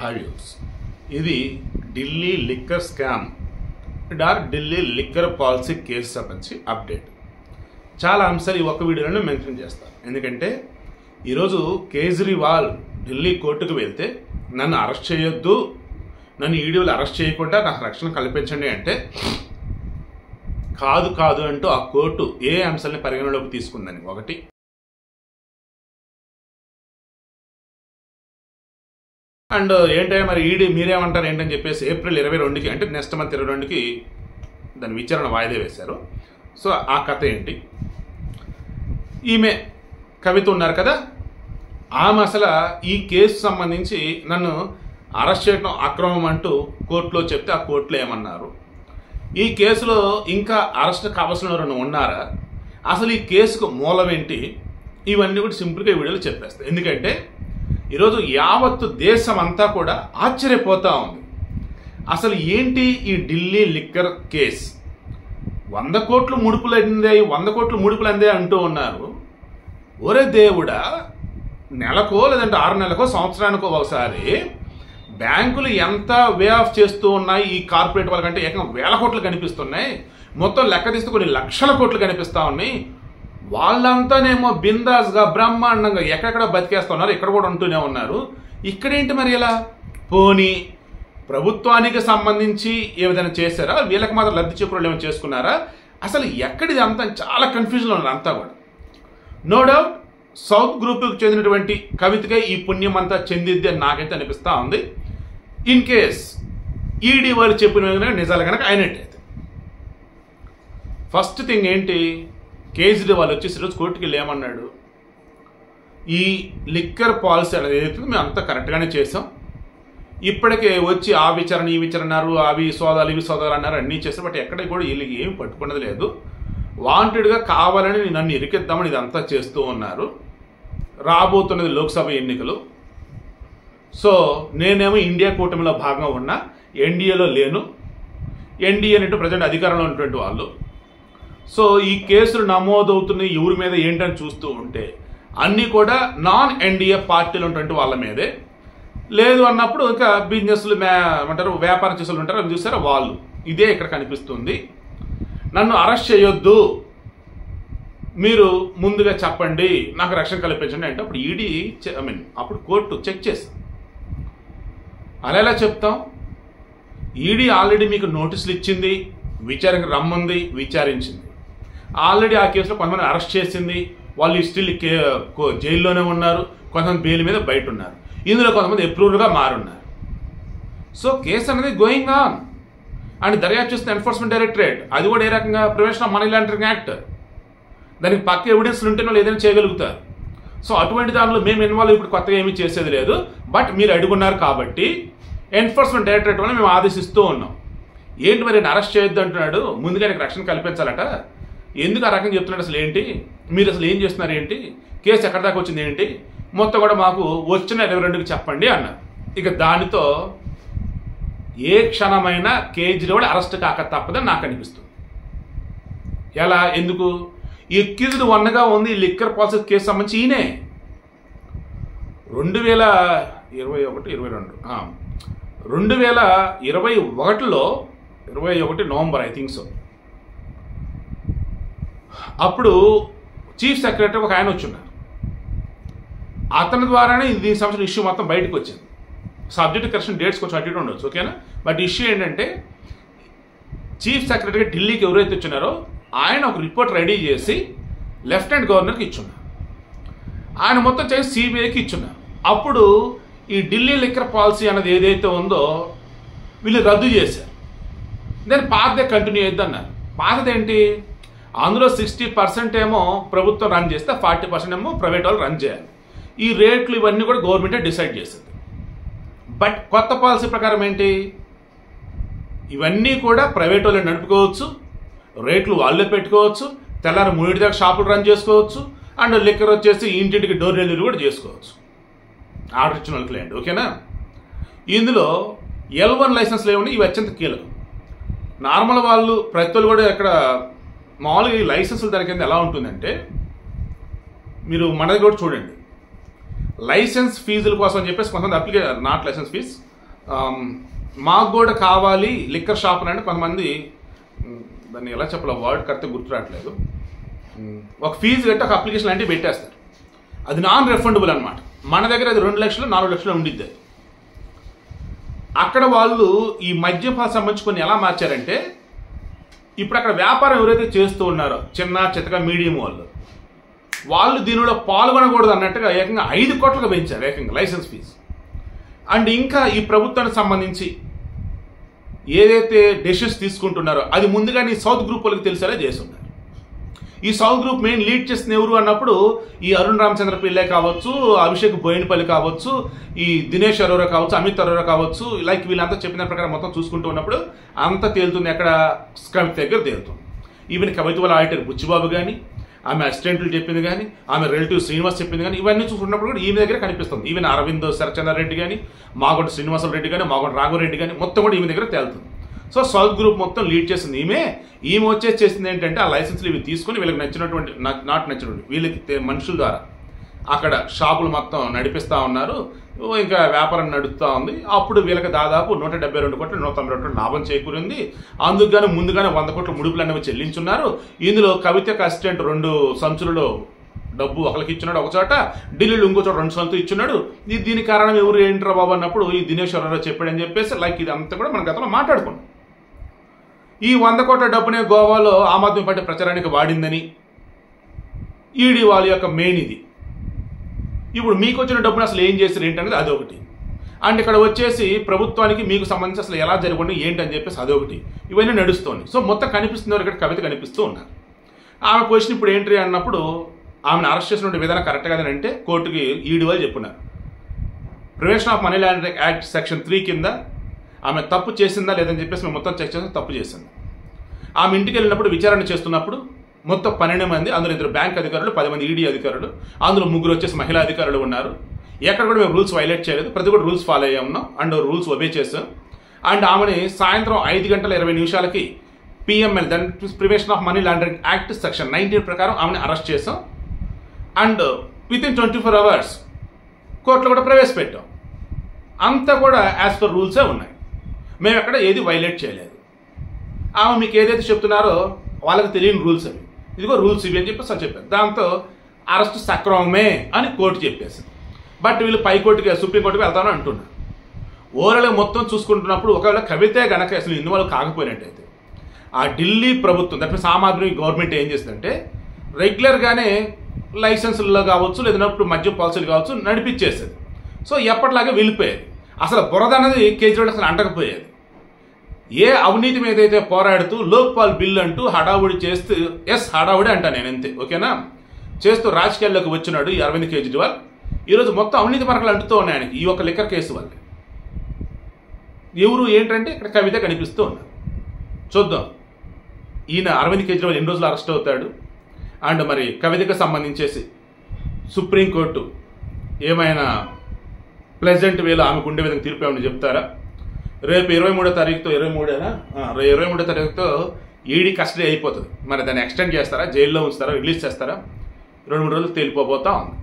హావ్యూస్ ఇది Delhi liquor scam Delhi liquor policy case సంబంధించి update. చాలా అంశాలు ఈ ఒక్క వీడియోలో మెన్షన్ చేస్తాను. ఎందుకంటే ఈరోజు కేజ్రీవాల్ ఢిల్లీ కోర్టుకు వెళ్తే నన్ను అరెస్ట్ చేయొద్దు, నన్ను వీడియోలు అరెస్ట్ చేయకుండా నాకు రక్షణ కల్పించండి అంటే కాదు అంటూ ఆ కోర్టు ఏ అంశాలని పరిగణలోకి తీసుకుందని ఒకటి. అండ్ ఏంటంటే మరి ఈడీ మీరేమంటారు ఏంటని చెప్పేసి ఏప్రిల్ 22కి అంటే నెక్స్ట్ మంత్ 22కి దాని విచారణ వాయిదా వేశారు. సో ఆ కథ ఏంటి? ఈమె కవిత ఉన్నారు కదా, ఆమె అసలు ఈ కేసు సంబంధించి నన్ను అరెస్ట్ చేయడం అక్రమం అంటూ కోర్టులో చెప్తే ఆ కోర్టులో ఏమన్నారు, ఈ కేసులో ఇంకా అరెస్ట్ కావాల్సిన ఎవరైనా ఉన్నారా, అసలు ఈ కేసుకు మూలం ఏంటి, ఇవన్నీ కూడా సింపుల్గా ఈ వీడియోలో చెప్పేస్తాయి. ఎందుకంటే ఈరోజు యావత్తు దేశం అంతా కూడా ఆశ్చర్యపోతా ఉంది. అసలు ఏంటి ఈ ఢిల్లీ లిక్కర్ కేస్? 100 కోట్లు ముడుపులు అందాయి, 100 కోట్లు ముడుపులు అందాయి అంటూ ఉన్నారు. ఒరే దేవుడా, నెలకో లేదంటే 6 నెలలకో సంవత్సరానికో ఒకసారి బ్యాంకులు ఎంత వే ఆఫ్ చేస్తూ ఉన్నాయి ఈ కార్పొరేట్ వాళ్ళకంటే ఏకంగా 1000 కోట్లు కనిపిస్తున్నాయి. మొత్తం లెక్క తీస్తే కొన్ని లక్షల కోట్లు కనిపిస్తూ ఉన్నాయి. వాళ్ళంతానేమో బిందాస్గా బ్రహ్మాండంగా ఎక్కడెక్కడ బతికేస్తున్నారు, ఇక్కడ కూడా ఉంటూనే ఉన్నారు. ఇక్కడేంటి మరి ఇలా? పోనీ ప్రభుత్వానికి సంబంధించి ఏ విధంగా చేశారా, వీళ్ళకి మాత్రం లబ్ధి చేకూరలు ఏమైనా చేసుకున్నారా, అసలు ఎక్కడిది అంతా చాలా కన్ఫ్యూజన్లో ఉన్నారు అంతా కూడా. నో డౌట్ సౌత్ గ్రూప్కి చెందినటువంటి కవితకే ఈ పుణ్యం అంతా చెందిద్ది అని నాకైతే అనిపిస్తూ ఉంది. ఇన్ కేస్ ఈడీ వాళ్ళు చెప్పిన విధంగా నిజాలు కనుక అయినట్టయితే ఫస్ట్ థింగ్ ఏంటి, కేజ్రీవాల్ వచ్చేసి ఈరోజు కోర్టుకి వెళ్ళి ఏమన్నాడు, ఈ లిక్కర్ పాలసీ అనేది ఏదైతే మేము అంతా కరెక్ట్గానే చేసాం, ఇప్పటికే వచ్చి ఆ విచారణ ఈ విచారణ అన్నారు, అవి సోదాలు ఇవి సోదాలు అన్నారు, అన్నీ చేస్తారు. బట్ ఎక్కడ కూడా వీళ్ళకి ఏం పట్టుకున్నది లేదు. వాంటెడ్గా కావాలని నన్ను ఇరికిద్దామని ఇదంతా చేస్తూ ఉన్నారు. రాబోతున్నది లోక్సభ ఎన్నికలు. సో నేనేమో ఇండియా కూటమిలో భాగంగా ఉన్నా, ఎన్డీఏలో లేను. ఎన్డీఏ అంటే ప్రజెంట్ అధికారంలో ఉన్నటువంటి వాళ్ళు. సో ఈ కేసులు నమోదవుతున్నాయి ఎవరి మీద ఏంటని చూస్తూ ఉంటే అన్నీ కూడా నాన్ ఎన్డీఏ పార్టీలు ఉన్నటువంటి వాళ్ళ మీదే. లేదు అన్నప్పుడు ఇంకా బిజినెస్లు ఏమంటారు, వ్యాపారం చేసేవాళ్ళు ఉంటారు, అది చూసారా వాళ్ళు. ఇదే ఇక్కడ కనిపిస్తుంది. నన్ను అరెస్ట్ చేయొద్దు, మీరు ముందుగా చెప్పండి, నాకు రక్షణ కల్పించండి అంటే అప్పుడు ఈడీ అప్పుడు కోర్టు చెక్ చేస్తాం. అలా ఎలా చెప్తాం? ఈడీ ఆల్రెడీ మీకు నోటీసులు ఇచ్చింది, విచారణకు రమ్మంది, విచారించింది. ఆల్రెడీ ఆ కేసులో కొంతమంది అరెస్ట్ చేసింది, వాళ్ళు స్టిల్ జైల్లోనే ఉన్నారు, కొంతమంది బెయిల్ మీద బయట ఉన్నారు, ఇందులో కొంతమంది అప్రూవ్డ్గా మారున్నారు. సో కేసు అనేది గోయింగ్ ఆన్. అండ్ దర్యాప్తు చేస్తున్న ఎన్ఫోర్స్మెంట్ డైరెక్టరేట్, అది కూడా ఏ రకంగా prevention of money laundering act, దానికి పక్క ఎవిడెన్స్లు ఉంటేనే వాళ్ళు ఏదైనా చేయగలుగుతారు. సో అటువంటి దానిలో మేము ఇన్వాల్వ్ ఇప్పుడు కొత్తగా ఏమీ చేసేది లేదు. బట్ మీరు అడుగున్నారు కాబట్టి ఎన్ఫోర్స్మెంట్ డైరెక్టరేట్ వల్ల మేము ఆదేశిస్తూ ఉన్నాం. ఏంటి మరి అరెస్ట్ చేయొద్దు అంటున్నాడు, ముందుగా నీకు రక్షణ కల్పించాలట, ఎందుకు ఆ రకంగా చెప్తున్నాడు, అసలు ఏంటి, మీరు అసలు ఏం చేస్తున్నారు ఏంటి, కేసు ఎక్కడి దాకా వచ్చింది ఏంటి, మొత్తం కూడా మాకు వచ్చిన 22కి చెప్పండి అన్నారు. ఇక దానితో ఏ క్షణమైనా కేజ్రీవాల్ అరెస్ట్ కాక తప్పదని నాకు అనిపిస్తుంది. ఎలా, ఎందుకు? ఎక్కిజుడు 1గా ఉంది ఈ లిక్కర్ పాలసీ కేసు సంబంధించి. ఈయనే 2021లో 21 నవంబర్ ఐ థింక్ సో, అప్పుడు చీఫ్ సెక్రటరీ ఒక ఆయన వచ్చున్నారు. అతని ద్వారానే దీనికి సంబంధించిన ఇష్యూ మొత్తం బయటకు వచ్చింది. సబ్జెక్ట్ కరెక్షన్ డేట్స్ కొంచెం అటు ఇటు ఉండొచ్చు, ఓకేనా. బట్ ఇష్యూ ఏంటంటే చీఫ్ సెక్రటరీ ఢిల్లీకి ఎవరైతే ఇచ్చున్నారో ఆయన ఒక రిపోర్ట్ రెడీ చేసి లెఫ్టినెంట్ గవర్నర్కి ఇచ్చున్నారు. ఆయన మొత్తం చేసి సిబిఐకి ఇచ్చున్నారు. అప్పుడు ఈ ఢిల్లీ లిక్కర్ పాలసీ అనేది ఏదైతే ఉందో వీళ్ళు రద్దు చేశారు. దాని పాతదే కంటిన్యూ చేద్దన్నారు. పాతదేంటి, అందులో 60% ఏమో ప్రభుత్వం రన్ చేస్తే 40% ఏమో ప్రైవేట్ వాళ్ళు రన్ చేయాలి. ఈ రేట్లు ఇవన్నీ కూడా గవర్నమెంటే డిసైడ్ చేసింది. బట్ కొత్త పాలసీ ప్రకారం ఏంటి, ఇవన్నీ కూడా ప్రైవేట్ వాళ్ళు నడుపుకోవచ్చు, రేట్లు వాళ్ళే పెట్టుకోవచ్చు, తెల్లారి 3 దాకా షాపులు రన్ చేసుకోవచ్చు, అండ్ లిక్కర్ వచ్చేసి ఇంటింటికి డోర్ డెలివరీ కూడా చేసుకోవచ్చు ఆర్డర్ ఇచ్చిన వాళ్ళకి లేండి, ఓకేనా. ఇందులో L1 లైసెన్స్లు ఏమన్నా ఇవి అత్యంత కీలకం. నార్మల్ వాళ్ళు ప్రతి వాళ్ళు కూడా ఇక్కడ మామూలుగా ఈ లైసెన్సులు ధర కింద ఎలా ఉంటుందంటే, మీరు మన దగ్గర కూడా చూడండి, లైసెన్స్ ఫీజుల కోసం అని చెప్పేసి కొంతమంది నాట్ లైసెన్స్ ఫీజ్ మాకు కూడా కావాలి లిక్కర్ షాప్ అంటే కొంతమంది దాన్ని ఎలా చెప్పాలో వర్డ్ కరెక్ట్గా గుర్తు రావట్లేదు, ఒక ఫీజు కట్టి ఒక అప్లికేషన్ లాంటివి పెట్టేస్తారు. అది నాన్ రిఫండబుల్ అనమాట. మన దగ్గర అది 2 లక్షలు 4 లక్షలు ఉండిద్ది. అక్కడ వాళ్ళు ఈ మద్యపాన సంబంధించుకొని ఎలా మార్చారంటే, ఇప్పుడు అక్కడ వ్యాపారం ఎవరైతే చేస్తూ ఉన్నారో చిన్న చితక మీడియం వాళ్ళు దీనిలో పాల్గొనకూడదు అన్నట్టుగా ఏకంగా 5 కోట్లకు పెంచారు ఏకంగా లైసెన్స్ ఫీజు. అండ్ ఇంకా ఈ ప్రభుత్వానికి సంబంధించి ఏదైతే డెసిషన్స్ తీసుకుంటున్నారో అది ముందుగానే సౌత్ గ్రూప్ వాళ్ళకి తెలిసేలా చేస్తున్నారు. ఈ సౌత్ గ్రూప్ మెయిన్ లీడ్ చేస్తున్న ఎవరు అన్నప్పుడు ఈ అరుణ్ రామచంద్ర పిల్లే కావచ్చు, అభిషేక్ బోయినపల్లి కావచ్చు, ఈ దినేష్ అరోరా కావచ్చు, అమిత్ అరోరా కావచ్చు, లైక్ వీళ్ళంతా చెప్పిన ప్రకారం మొత్తం చూసుకుంటూ ఉన్నప్పుడు అంతా తేలుతుంది ఎక్కడ కవిత దగ్గర తేలుతుంది. ఈవెన్ కవిత వాళ్ళ ఆడిటర్ బుచ్చిబాబు కానీ, ఆమె అసిస్టెంట్లు చెప్పింది కానీ, ఆమె రిలేటివ్ శ్రీనివాస్ చెప్పింది కానీ, ఇవన్నీ చూసుకున్నప్పుడు కూడా ఈమె దగ్గర కనిపిస్తుంది. ఈవెన్ అరవింద్ శరచంద్రారెడ్డి కానీ, మాగొండ శ్రీనివాసరెడ్డి కానీ, మాగొండ రాఘవరెడ్డి కానీ మొత్తం కూడా ఈమె దగ్గర తేలుతుంది. సో సౌత్ గ్రూప్ మొత్తం లీడ్ చేసింది ఈమె వచ్చేసి చేసింది ఏంటంటే ఆ లైసెన్స్లు ఇవి తీసుకుని వీళ్ళకి నచ్చినటువంటి నాట్ నచ్చినటువంటి వీళ్ళకి మనుషుల ద్వారా అక్కడ షాపులు మొత్తం నడిపిస్తూ ఉన్నారు. ఇంకా వ్యాపారం నడుస్తూ ఉంది. అప్పుడు వీళ్ళకి దాదాపు 172 కోట్లు 192 కోట్లు లాభం చేకూరింది. అందుకు గాను ముందుగానే 100 కోట్ల ముడుపులు అనేవి చెల్లించున్నారు. ఇందులో కవితకు అసిస్టెంట్ 2 సంచులలో డబ్బు ఒకరికి ఇచ్చున్నాడు ఒక చోట, ఢిల్లీలో ఇంకో చోట 2 సంచులు ఇచ్చున్నాడు. దీనికి కారణం ఎవరు ఏంట్రా బాబు అన్నప్పుడు ఈ దినేష్ అరోరా చెప్పాడని చెప్పేసి లైక్ ఇది అంతా కూడా మన గతంలో మాట్లాడుకున్నాం. ఈ 100 కోట్ల డబ్బునే గోవాలో ఆమ్ ఆద్మీ పార్టీ ప్రచారానికి వాడిందని ఈడీ వాళ్ళ యొక్క మెయిన్ ఇది. ఇప్పుడు మీకు వచ్చిన డబ్బును అసలు ఏం చేశారు ఏంటనేది అదొకటి. అండ్ ఇక్కడ వచ్చేసి ప్రభుత్వానికి మీకు సంబంధించి అసలు ఎలా జరగండి ఏంటి అని చెప్పేసి అదొకటి. ఇవన్నీ నడుస్తుంది. సో మొత్తం కనిపిస్తున్నారు ఇక్కడ కవిత కనిపిస్తూ ఉన్నారు. ఆమె పొజిషన్ ఇప్పుడు ఏంటి అన్నప్పుడు ఆమెను అరెస్ట్ చేసిన విధానం కరెక్ట్ కాదని అంటే కోర్టుకి ఈడీ వాళ్ళు చెప్పున్నారు. Prevention of money laundering act section 3 కింద ఆమె తప్పు చేసిందా లేదని చెప్పేసి మేము మొత్తం చెక్ చేసి తప్పు చేసింది. ఆమె ఇంటికి వెళ్ళినప్పుడు విచారణ చేస్తున్నప్పుడు మొత్తం 12 మంది, అందులో 2 బ్యాంక్ అధికారులు, 10 మంది ఈడీ అధికారులు, అందులో 3 వచ్చేసి మహిళా అధికారులు ఉన్నారు. ఎక్కడ కూడా మేము రూల్స్ వైలేట్ చేయలేదు, ప్రతి కూడా రూల్స్ ఫాలో అయ్యా ఉన్నాం అండ్ రూల్స్ ఒబే చేసాం. అండ్ ఆమెని సాయంత్రం 5:20 PML that prevention of money laundering act section 19 ప్రకారం ఆమెను అరెస్ట్ చేసాం. అండ్ వితిన్ 24 అవర్స్ కోర్టులో కూడా ప్రవేశపెట్టాం. అంతా కూడా యాజ్ పర్ రూల్సే ఉన్నాయి. మేము ఎక్కడ ఏది వైలేట్ చేయలేదు. ఆమె మీకు ఏదైతే చెప్తున్నారో వాళ్ళకి తెలియని రూల్స్ అవి, ఇదిగో రూల్స్ ఇవి అని చెప్పేసి చెప్పారు. దాంతో అరెస్ట్ సక్రమమే అని కోర్టు చెప్పేసింది. బట్ వీళ్ళు పైకోర్టుకి సుప్రీంకోర్టుకి వెళ్తామని అంటున్నారు. ఓవరాల్గా మొత్తం చూసుకుంటున్నప్పుడు ఒకవేళ కవితే గనక అసలు ఇన్వాల్వ్ కాకపోయినట్టయితే ఆ ఢిల్లీ ప్రభుత్వం that means Aam Aadmi government ఏం చేస్తుందంటే రెగ్యులర్గానే లైసెన్సుల్లో కావచ్చు లేదన్నప్పుడు మద్యం పాలసీలు కావచ్చు నడిపించేసేది. సో ఎప్పటిలాగే వెళ్ళిపోయేది. అసలు బురద అనేది కేజ్రీవాల్ అసలు అంటకపోయేది. ఏ అవినీతి మీద అయితే పోరాడుతూ లోక్పాల్ బిల్ అంటూ హడావుడి చేస్తూ హడావుడి అంటా నేను అంతే ఓకేనా చేస్తూ రాజకీయాల్లోకి వచ్చినాడు ఈ అరవింద్ కేజ్రీవాల్. ఈరోజు మొత్తం అవినీతి మరకలు అంటుతూ ఉన్నాయి ఆయనకి ఈ యొక్క లిక్కర్ కేసు వల్ల. ఎవరు ఏంటంటే ఇక్కడ కవిత కనిపిస్తూ ఉన్నారు. చూద్దాం ఈయన అరవింద్ కేజ్రీవాల్ ఎన్ని రోజులు అరెస్ట్ అవుతాడు. అండ్ మరి కవితకు సంబంధించేసి సుప్రీంకోర్టు ఏమైనా ప్లెజెంట్ వేలో ఆమెకు ఉండే విధంగా తీర్పు ఏమని చెప్తారా? రేపు 23వ తారీఖుతో 23వ తారీఖుతో ఈడీ కస్టడీ అయిపోతుంది. మరి దాన్ని ఎక్స్టెండ్ చేస్తారా, జైల్లో ఉంచుతారా, రిలీజ్ చేస్తారా? 2-3 రోజులు తేలిపోతా ఉంది.